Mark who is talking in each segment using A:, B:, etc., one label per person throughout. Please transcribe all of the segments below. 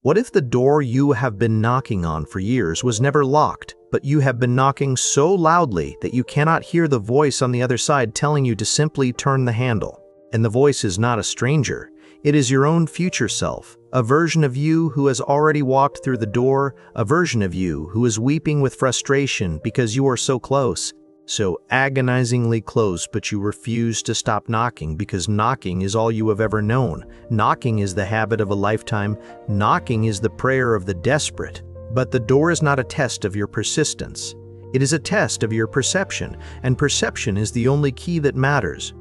A: What if the door you have been knocking on for years was never locked, but you have been knocking so loudly that you cannot hear the voice on the other side telling you to simply turn the handle? And the voice is not a stranger. It is your own future self, a version of you who has already walked through the door, a version of you who is weeping with frustration because you are so close, so agonizingly close, but you refuse to stop knocking because knocking is all you have ever known. Knocking is the habit of a lifetime. Knocking is the prayer of the desperate. But the door is not a test of your persistence. It is a test of your perception, and perception is the only key that matters.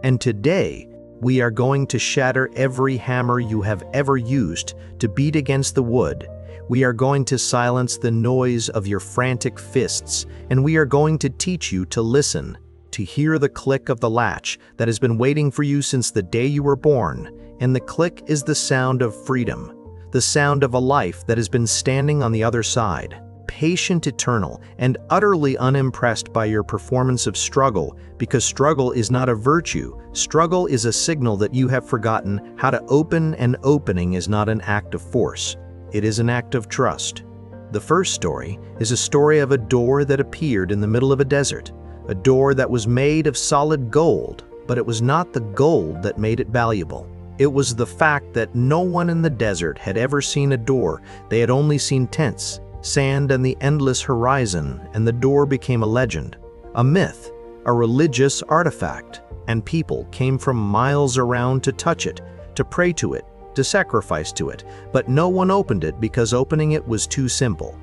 A: And today, we are going to shatter every hammer you have ever used to beat against the wood. We are going to silence the noise of your frantic fists, and we are going to teach you to listen, to hear the click of the latch that has been waiting for you since the day you were born. And the click is the sound of freedom, the sound of a life that has been standing on the other side, patient, eternal, and utterly unimpressed by your performance of struggle, because struggle is not a virtue. Struggle is a signal that you have forgotten how to open, and opening is not an act of force. It is an act of trust. The first story is a story of a door that appeared in the middle of a desert, a door that was made of solid gold, but it was not the gold that made it valuable. It was the fact that no one in the desert had ever seen a door. They had only seen tents, sand, and the endless horizon, and the door became a legend, a myth, a religious artifact, and people came from miles around to touch it, to pray to it, to sacrifice to it, but no one opened it because opening it was too simple,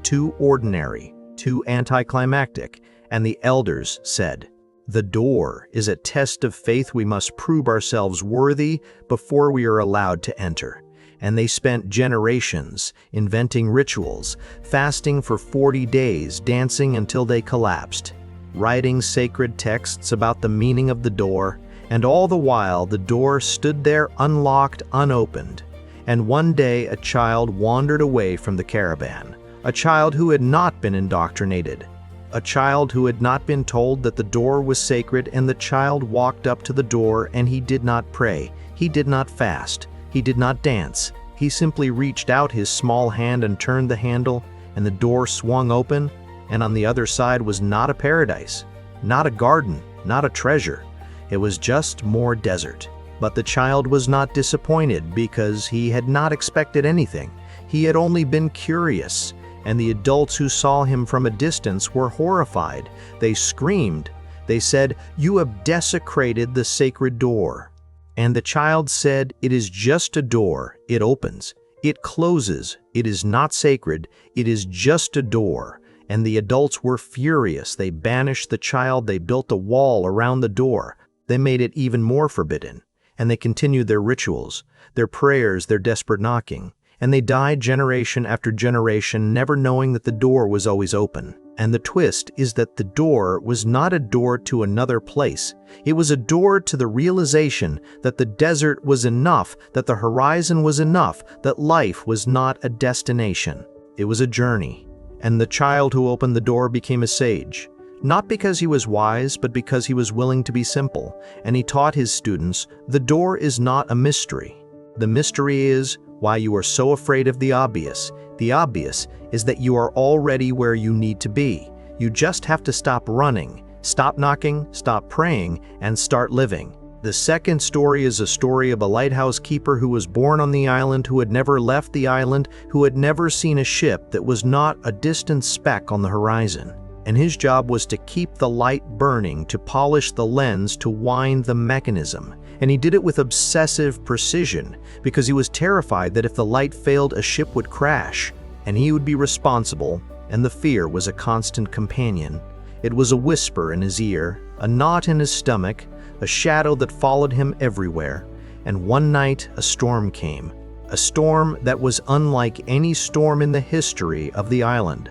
A: too ordinary, too anticlimactic, and the elders said, "The door is a test of faith. We must prove ourselves worthy before we are allowed to enter." And they spent generations inventing rituals, fasting for 40 days, dancing until they collapsed, writing sacred texts about the meaning of the door, and all the while the door stood there unlocked, unopened. And one day a child wandered away from the caravan, a child who had not been indoctrinated, a child who had not been told that the door was sacred, and the child walked up to the door and he did not pray, he did not fast, he did not dance. He simply reached out his small hand and turned the handle, and the door swung open, and on the other side was not a paradise, not a garden, not a treasure. It was just more desert. But the child was not disappointed because he had not expected anything. He had only been curious, and the adults who saw him from a distance were horrified. They screamed. They said, "You have desecrated the sacred door." And the child said, "It is just a door. It opens. It closes. It is not sacred. It is just a door." And the adults were furious. They banished the child. They built a wall around the door. They made it even more forbidden. And they continued their rituals, their prayers, their desperate knocking. And they died generation after generation, never knowing that the door was always open. And the twist is that the door was not a door to another place. It was a door to the realization that the desert was enough, that the horizon was enough, that life was not a destination. It was a journey. And the child who opened the door became a sage. Not because he was wise, but because he was willing to be simple. And he taught his students, the door is not a mystery. The mystery is why you are so afraid of the obvious. The obvious is that you are already where you need to be. You just have to stop running, stop knocking, stop praying, and start living. The second story is a story of a lighthouse keeper who was born on the island, who had never left the island, who had never seen a ship that was not a distant speck on the horizon. And his job was to keep the light burning, to polish the lens, to wind the mechanism. And he did it with obsessive precision because he was terrified that if the light failed, a ship would crash, and he would be responsible, and the fear was a constant companion. It was a whisper in his ear, a knot in his stomach, a shadow that followed him everywhere. And one night a storm came, a storm that was unlike any storm in the history of the island.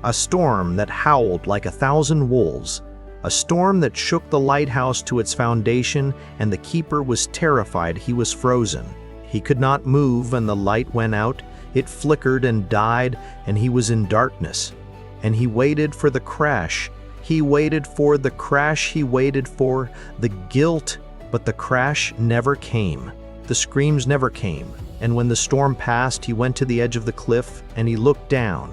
A: A storm that howled like 1,000 wolves, a storm that shook the lighthouse to its foundation, and the keeper was terrified. He was frozen. He could not move, and the light went out. It flickered and died, and he was in darkness. And he waited for the crash. He waited for the crash. He waited for the guilt, but the crash never came. The screams never came, And when the storm passed, he went to the edge of the cliff, and he looked down.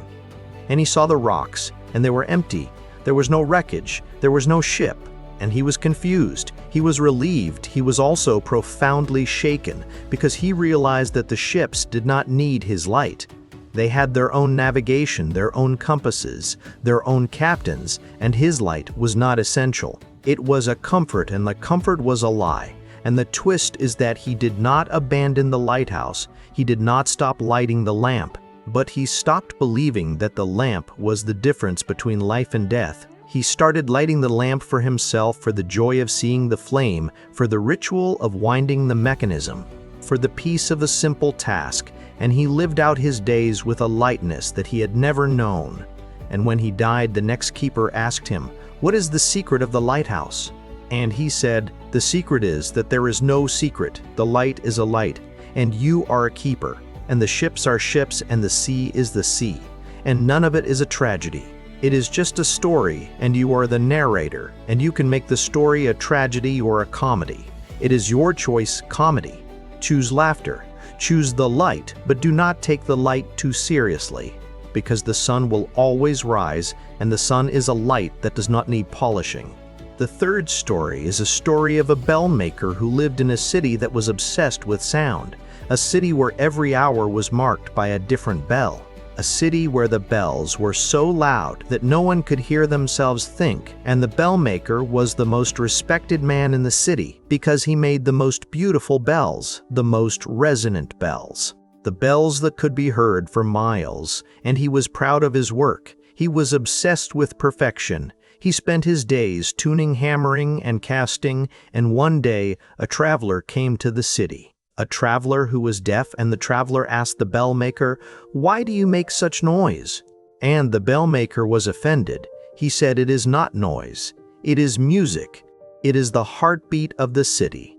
A: And he saw the rocks, and they were empty. There was no wreckage, there was no ship. And he was confused, he was relieved, he was also profoundly shaken, because he realized that the ships did not need his light. They had their own navigation, their own compasses, their own captains, and his light was not essential. It was a comfort, and the comfort was a lie. And the twist is that he did not abandon the lighthouse, he did not stop lighting the lamp, but he stopped believing that the lamp was the difference between life and death. He started lighting the lamp for himself, for the joy of seeing the flame, for the ritual of winding the mechanism, for the peace of a simple task, and he lived out his days with a lightness that he had never known. And when he died, the next keeper asked him, "What is the secret of the lighthouse?" And he said, "The secret is that there is no secret. The light is a light, and you are a keeper, and the ships are ships, and the sea is the sea, and none of it is a tragedy. It is just a story, and you are the narrator, and you can make the story a tragedy or a comedy. It is your choice, comedy. Choose laughter, choose the light, but do not take the light too seriously, because the sun will always rise, and the sun is a light that does not need polishing." The third story is a story of a bell maker who lived in a city that was obsessed with sound, a city where every hour was marked by a different bell. A city where the bells were so loud that no one could hear themselves think, and the bell maker was the most respected man in the city because he made the most beautiful bells, the most resonant bells, the bells that could be heard for miles, and he was proud of his work. He was obsessed with perfection. He spent his days tuning, hammering, and casting, and one day a traveler came to the city. A traveler who was deaf, and the traveler asked the bell maker, "Why do you make such noise?" And the bell maker was offended. He said, "It is not noise. It is music. It is the heartbeat of the city."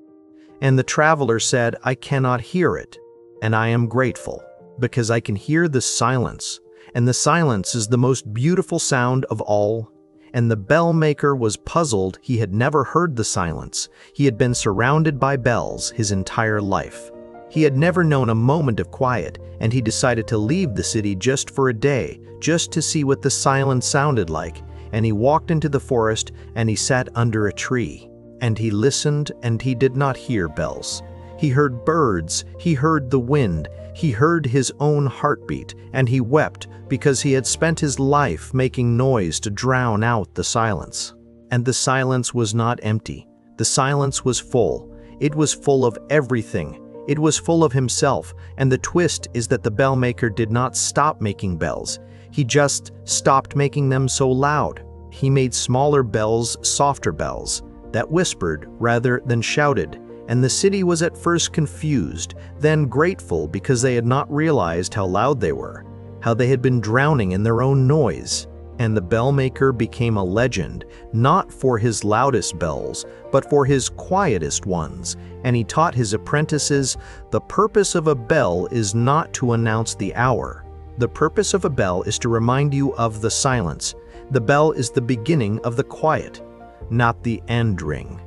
A: And the traveler said, "I cannot hear it, and I am grateful, because I can hear the silence, and the silence is the most beautiful sound of all." And the bell maker was puzzled. He had never heard the silence. He had been surrounded by bells his entire life. He had never known a moment of quiet, and he decided to leave the city just for a day, just to see what the silence sounded like. And he walked into the forest, and he sat under a tree. And he listened, and he did not hear bells. He heard birds, he heard the wind, he heard his own heartbeat, and he wept because he had spent his life making noise to drown out the silence. And the silence was not empty. The silence was full. It was full of everything. It was full of himself, and the twist is that the bell maker did not stop making bells. He just stopped making them so loud. He made smaller bells, softer bells, that whispered rather than shouted. And the city was at first confused, then grateful because they had not realized how loud they were, how they had been drowning in their own noise. And the bell maker became a legend, not for his loudest bells, but for his quietest ones. And he taught his apprentices, the purpose of a bell is not to announce the hour. The purpose of a bell is to remind you of the silence. The bell is the beginning of the quiet, not the end ring.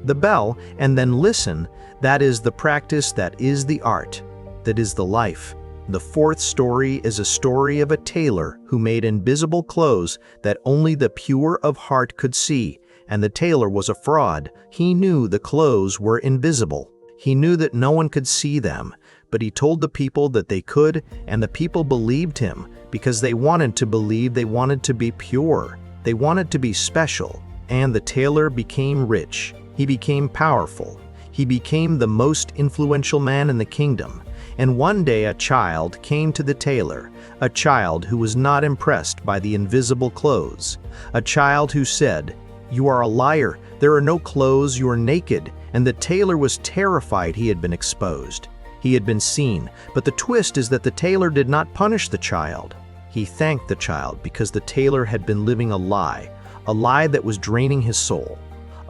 A: The bell, and then listen, that is the practice, that is the art, that is the life. The fourth story is a story of a tailor who made invisible clothes that only the pure of heart could see, and the tailor was a fraud. He knew the clothes were invisible. He knew that no one could see them, but he told the people that they could, and the people believed him because they wanted to believe, they wanted to be pure, they wanted to be special, and the tailor became rich. He became powerful. He became the most influential man in the kingdom. And one day a child came to the tailor, a child who was not impressed by the invisible clothes, a child who said, "You are a liar, there are no clothes, you are naked." And the tailor was terrified he had been exposed. He had been seen, but the twist is that the tailor did not punish the child. He thanked the child because the tailor had been living a lie that was draining his soul.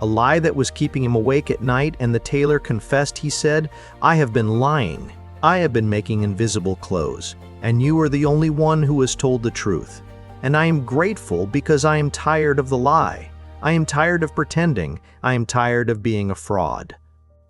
A: A lie that was keeping him awake at night, and the tailor confessed. He said, "I have been lying. I have been making invisible clothes, and you are the only one who has told the truth. And I am grateful because I am tired of the lie. I am tired of pretending. I am tired of being a fraud."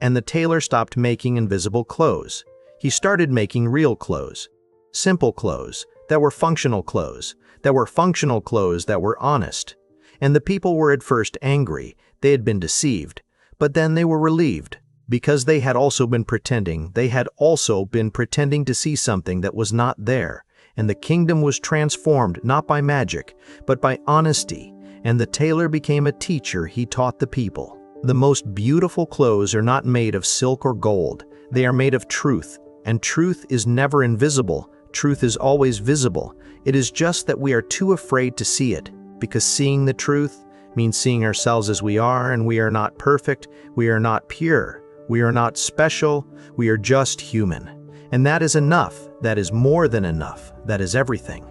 A: And the tailor stopped making invisible clothes. He started making real clothes. Simple clothes, that were functional clothes, that were honest. And the people were at first angry, they had been deceived, but then they were relieved, because they had also been pretending to see something that was not there, and the kingdom was transformed not by magic, but by honesty, and the tailor became a teacher. He taught the people. The most beautiful clothes are not made of silk or gold, they are made of truth, and truth is never invisible, truth is always visible. It is just that we are too afraid to see it, because seeing the truth means seeing ourselves as we are, and we are not perfect, we are not pure, we are not special, we are just human. And that is enough, that is more than enough, that is everything.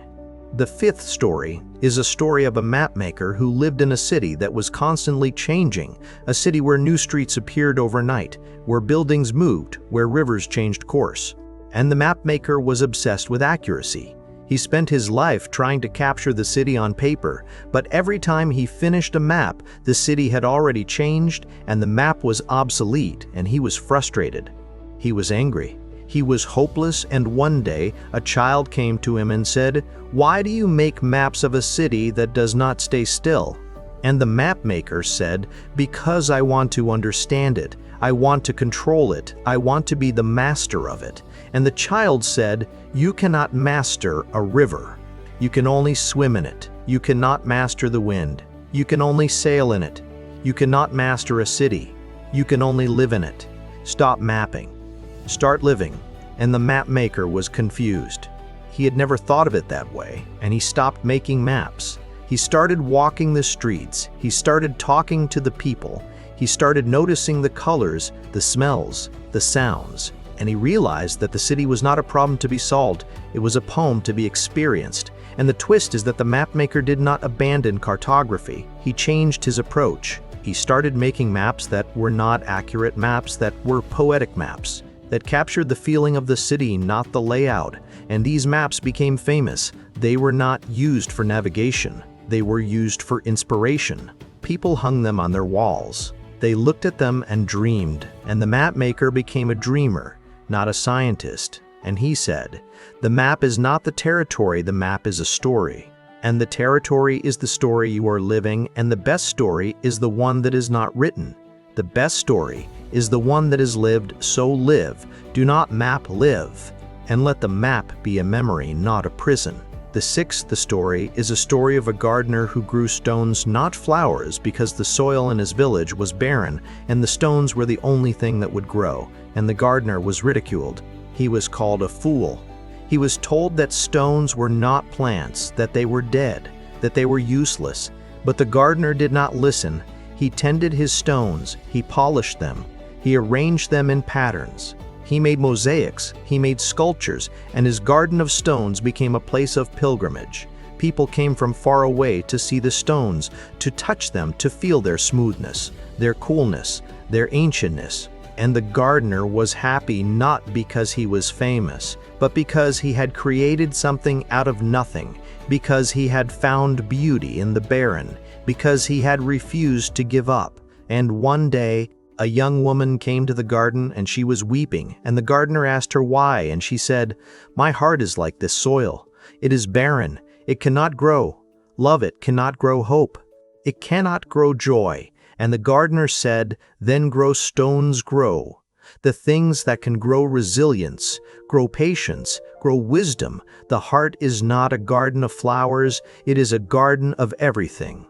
A: The fifth story is a story of a map maker who lived in a city that was constantly changing, a city where new streets appeared overnight, where buildings moved, where rivers changed course. And the map maker was obsessed with accuracy. He spent his life trying to capture the city on paper, but every time he finished a map, the city had already changed and the map was obsolete, and he was frustrated. He was angry. He was hopeless, and one day a child came to him and said, "Why do you make maps of a city that does not stay still?" And the map maker said, "Because I want to understand it. I want to control it. I want to be the master of it." And the child said, "You cannot master a river. You can only swim in it. You cannot master the wind. You can only sail in it. You cannot master a city. You can only live in it. Stop mapping. Start living." And the map maker was confused. He had never thought of it that way, and he stopped making maps. He started walking the streets. He started talking to the people. He started noticing the colors, the smells, the sounds. And he realized that the city was not a problem to be solved, it was a poem to be experienced. And the twist is that the mapmaker did not abandon cartography, he changed his approach. He started making maps that were not accurate maps, that were poetic maps, that captured the feeling of the city, not the layout. And these maps became famous. They were not used for navigation, they were used for inspiration. People hung them on their walls. They looked at them and dreamed, and the mapmaker became a dreamer, not a scientist. And he said, "The map is not the territory, the map is a story. And the territory is the story you are living, and the best story is the one that is not written. The best story is the one that is lived, so live. Do not map, live. And let the map be a memory, not a prison." The sixth story is a story of a gardener who grew stones, not flowers, because the soil in his village was barren, and the stones were the only thing that would grow, and the gardener was ridiculed. He was called a fool. He was told that stones were not plants, that they were dead, that they were useless. But the gardener did not listen. He tended his stones, he polished them, he arranged them in patterns. He made mosaics, he made sculptures, and his garden of stones became a place of pilgrimage. People came from far away to see the stones, to touch them, to feel their smoothness, their coolness, their ancientness. And the gardener was happy not because he was famous, but because he had created something out of nothing, because he had found beauty in the barren, because he had refused to give up. And one day, a young woman came to the garden and she was weeping, and the gardener asked her why, and she said, "My heart is like this soil. It is barren. It cannot grow. Love it cannot grow hope. It cannot grow joy." And the gardener said, "Then grow stones, grow. The things that can grow resilience, grow patience, grow wisdom. The heart is not a garden of flowers, it is a garden of everything."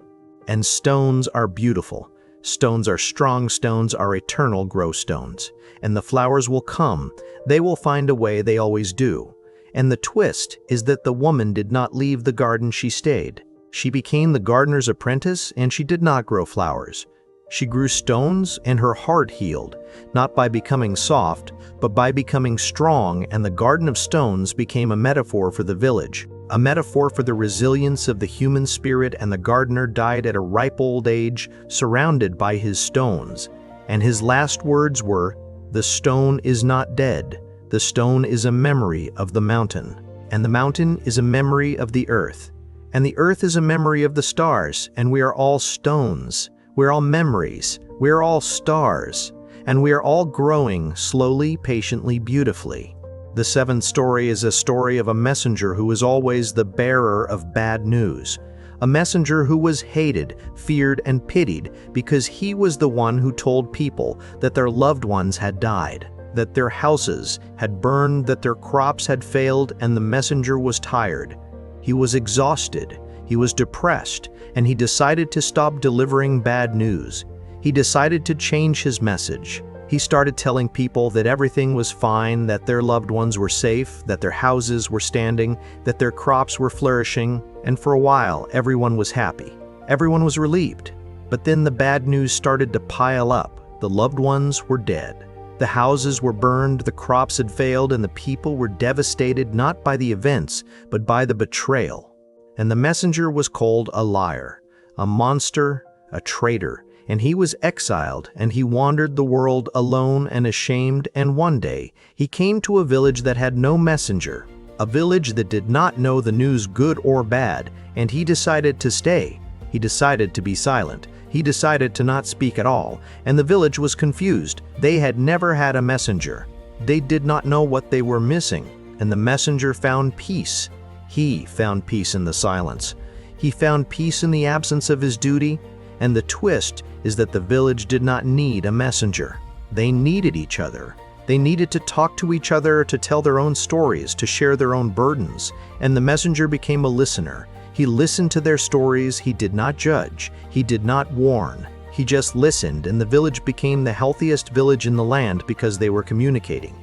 A: And stones are beautiful. Stones are strong, stones are eternal, grow stones. And the flowers will come, they will find a way, they always do. And the twist is that the woman did not leave the garden, she stayed. She became the gardener's apprentice, and she did not grow flowers. She grew stones, and her heart healed, not by becoming soft, but by becoming strong, and the garden of stones became a metaphor for the village, a metaphor for the resilience of the human spirit. And the gardener died at a ripe old age, surrounded by his stones. And his last words were, "The stone is not dead. The stone is a memory of the mountain. And the mountain is a memory of the earth. And the earth is a memory of the stars. And we are all stones. We're all memories. We're all stars. And we are all growing slowly, patiently, beautifully." The seventh story is a story of a messenger who was always the bearer of bad news. A messenger who was hated, feared, and pitied because he was the one who told people that their loved ones had died, that their houses had burned, that their crops had failed, and the messenger was tired. He was exhausted, he was depressed, and he decided to stop delivering bad news. He decided to change his message. He started telling people that everything was fine, that their loved ones were safe, that their houses were standing, that their crops were flourishing, and for a while everyone was happy. Everyone was relieved. But then the bad news started to pile up. The loved ones were dead. The houses were burned, the crops had failed, and the people were devastated not by the events, but by the betrayal. And the messenger was called a liar, a monster, a traitor, and he was exiled, and he wandered the world alone and ashamed, and one day he came to a village that had no messenger, a village that did not know the news good or bad, and he decided to stay. He decided to be silent. He decided to not speak at all, and the village was confused. They had never had a messenger. They did not know what they were missing, and the messenger found peace. He found peace in the silence. He found peace in the absence of his duty, and the twist is that the village did not need a messenger. They needed each other. They needed to talk to each other, to tell their own stories, to share their own burdens, and the messenger became a listener. He listened to their stories. He did not judge. He did not warn. He just listened, and the village became the healthiest village in the land because they were communicating.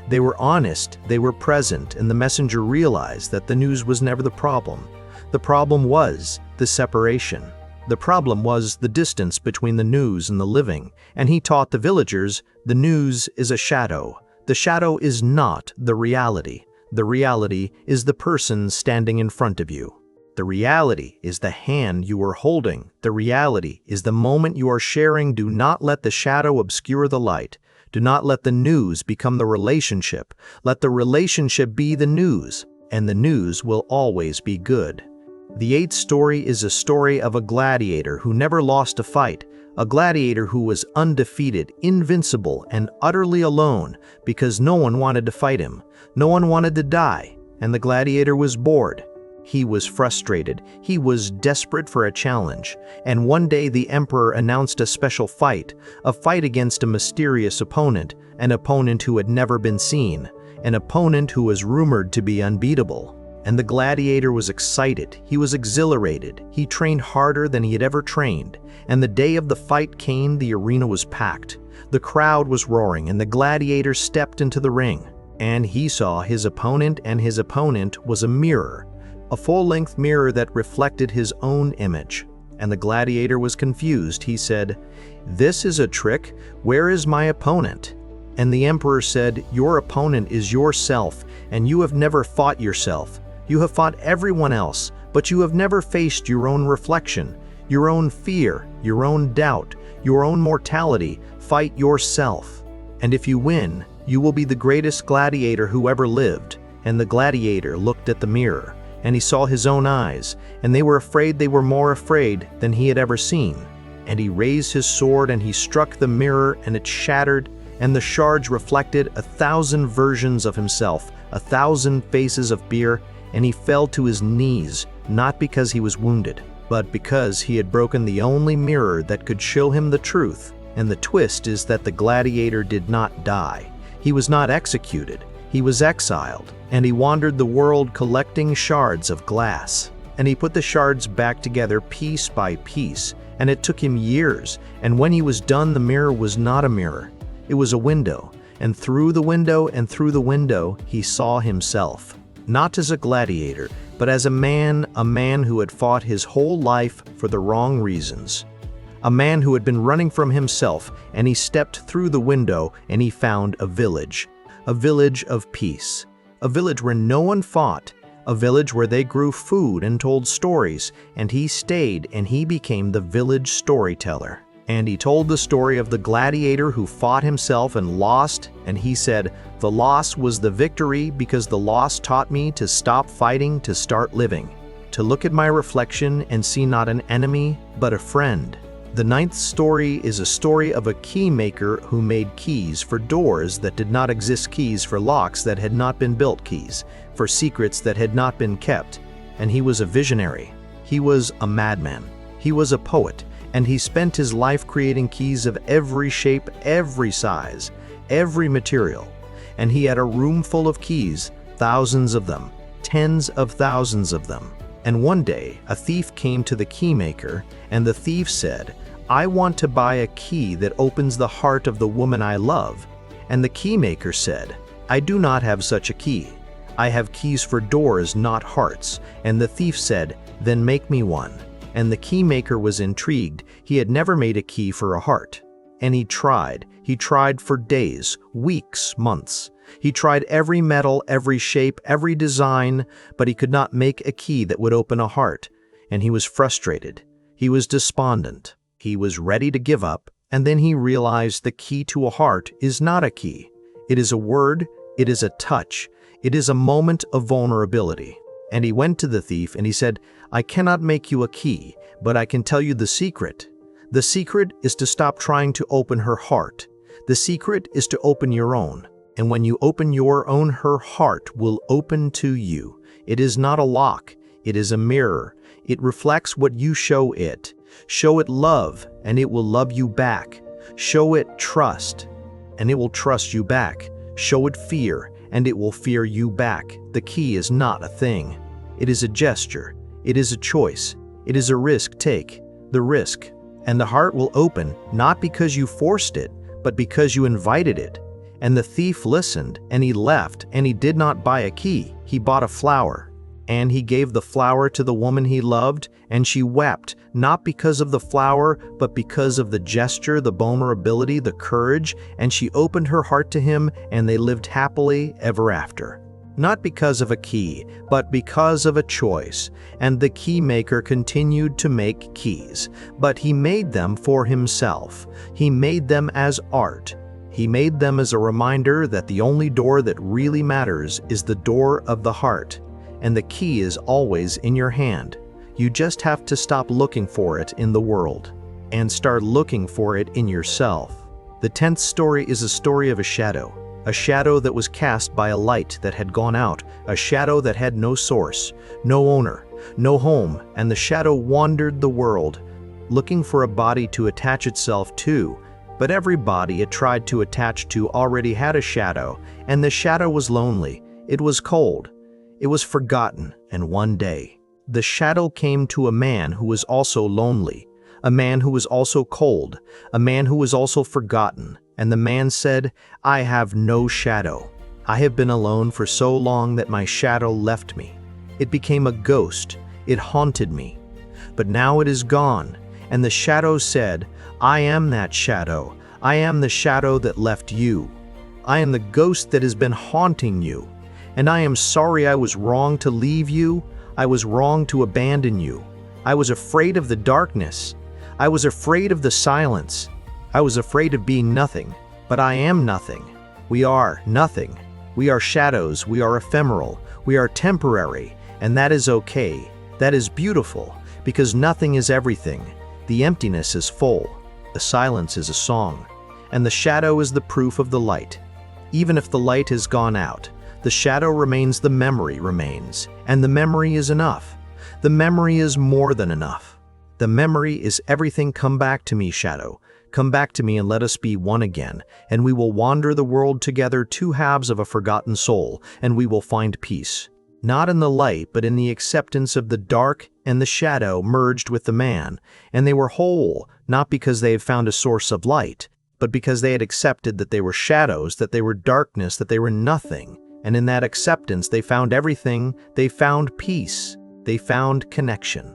A: They were honest, they were present, and the messenger realized that the news was never the problem. The problem was the separation. The problem was the distance between the news and the living, and he taught the villagers the news is a shadow. The shadow is not the reality. The reality is the person standing in front of you. The reality is the hand you are holding. The reality is the moment you are sharing. Do not let the shadow obscure the light. Do not let the news become the relationship. Let the relationship be the news, and the news will always be good. The eighth story is a story of a gladiator who never lost a fight, a gladiator who was undefeated, invincible, and utterly alone because no one wanted to fight him. No one wanted to die, and the gladiator was bored. He was frustrated. He was desperate for a challenge, and one day the emperor announced a special fight, a fight against a mysterious opponent, an opponent who had never been seen, an opponent who was rumored to be unbeatable. And the gladiator was excited, he was exhilarated, he trained harder than he had ever trained, and the day of the fight came. The arena was packed, the crowd was roaring, and the gladiator stepped into the ring. And he saw his opponent, and his opponent was a mirror, a full-length mirror that reflected his own image. And the gladiator was confused. He said, "This is a trick. Where is my opponent?" And the emperor said, "Your opponent is yourself, and you have never fought yourself. You have fought everyone else, but you have never faced your own reflection, your own fear, your own doubt, your own mortality. Fight yourself. And if you win, you will be the greatest gladiator who ever lived." And the gladiator looked at the mirror, and he saw his own eyes, and they were afraid. They were more afraid than he had ever seen. And he raised his sword, and he struck the mirror, and it shattered, and the shards reflected 1,000 versions of himself, 1,000 faces of beer, and he fell to his knees, not because he was wounded, but because he had broken the only mirror that could show him the truth. And the twist is that the gladiator did not die. He was not executed. He was exiled, and he wandered the world collecting shards of glass. And he put the shards back together piece by piece, and it took him years. And when he was done, the mirror was not a mirror. It was a window, and through the window and through the window he saw himself. Not as a gladiator, but as a man who had fought his whole life for the wrong reasons. A man who had been running from himself, and he stepped through the window and he found a village of peace, a village where no one fought, a village where they grew food and told stories, and he stayed and he became the village storyteller. And he told the story of the gladiator who fought himself and lost, and he said, "The loss was the victory because the loss taught me to stop fighting, to start living, to look at my reflection and see not an enemy, but a friend, The ninth story is a story of a key maker who made keys for doors that did not exist, keys for locks that had not been built, keys for secrets that had not been kept. And he was a visionary. He was a madman. He was a poet, and he spent his life creating keys of every shape, every size, every material. And he had a room full of keys, thousands of them, tens of thousands of them. And one day, a thief came to the key maker, and the thief said, "I want to buy a key that opens the heart of the woman I love." And the key maker said, "I do not have such a key. I have keys for doors, not hearts." And the thief said, "Then make me one." And the key maker was intrigued. He had never made a key for a heart. And he tried. He tried for days, weeks, months. He tried every metal, every shape, every design, but he could not make a key that would open a heart. And he was frustrated. He was despondent. He was ready to give up. And then he realized the key to a heart is not a key. It is a word. It is a touch. It is a moment of vulnerability. And he went to the thief and he said, "I cannot make you a key, but I can tell you the secret. The secret is to stop trying to open her heart. The secret is to open your own. And when you open your own, her heart will open to you. It is not a lock. It is a mirror. It reflects what you show it. Show it love, and it will love you back. Show it trust, and it will trust you back. Show it fear, and it will fear you back." The key is not a thing. It is a gesture. It is a choice. It is a risk. Take the risk, and the heart will open, not because you forced it, but because you invited it. And the thief listened, and he left, and he did not buy a key. He bought a flower. And he gave the flower to the woman he loved, and she wept, not because of the flower, but because of the gesture, the vulnerability, the courage, and she opened her heart to him, and they lived happily ever after. Not because of a key, but because of a choice. And the key maker continued to make keys, but he made them for himself. He made them as art. He made them as a reminder that the only door that really matters is the door of the heart. And the key is always in your hand. You just have to stop looking for it in the world and start looking for it in yourself. The 10th story is a story of a shadow that was cast by a light that had gone out, a shadow that had no source, no owner, no home, and the shadow wandered the world, looking for a body to attach itself to. But every body it tried to attach to already had a shadow, and the shadow was lonely. It was cold. It was forgotten. And one day, the shadow came to a man who was also lonely, a man who was also cold, a man who was also forgotten. And the man said, "I have no shadow. I have been alone for so long that my shadow left me. It became a ghost. It haunted me. But now it is gone." And the shadow said, "I am that shadow. I am the shadow that left you. I am the ghost that has been haunting you. And I am sorry I was wrong to leave you. I was wrong to abandon you. I was afraid of the darkness. I was afraid of the silence. I was afraid of being nothing. But I am nothing. We are nothing. We are shadows. We are ephemeral. We are temporary. And that is okay. That is beautiful, because nothing is everything. The emptiness is full. The silence is a song. And the shadow is the proof of the light. Even if the light has gone out, the shadow remains, the memory remains. And the memory is enough. The memory is more than enough. The memory is everything. Come back to me, shadow. Come back to me and let us be one again. And we will wander the world together, two halves of a forgotten soul, and we will find peace. Not in the light, but in the acceptance of the dark and the shadow merged with the man. And they were whole, not because they had found a source of light, but because they had accepted that they were shadows, that they were darkness, that they were nothing. And in that acceptance, they found everything. They found peace. They found connection.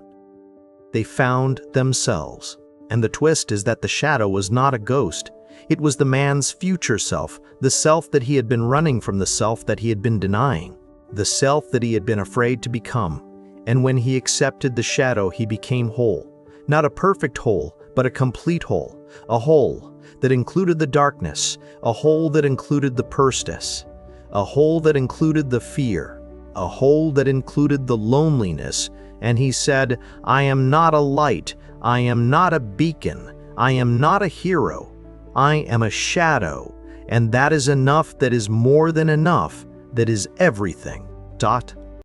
A: They found themselves. And the twist is that the shadow was not a ghost. It was the man's future self, the self that he had been running from, the self that he had been denying, the self that he had been afraid to become. And when he accepted the shadow, he became whole. Not a perfect whole, but a complete whole. A whole that included the darkness, a whole that included the persistence, a whole that included the fear, a hole that included the loneliness, and he said, "I am not a light, I am not a beacon, I am not a hero, I am a shadow, and that is enough, that is more than enough, that is everything.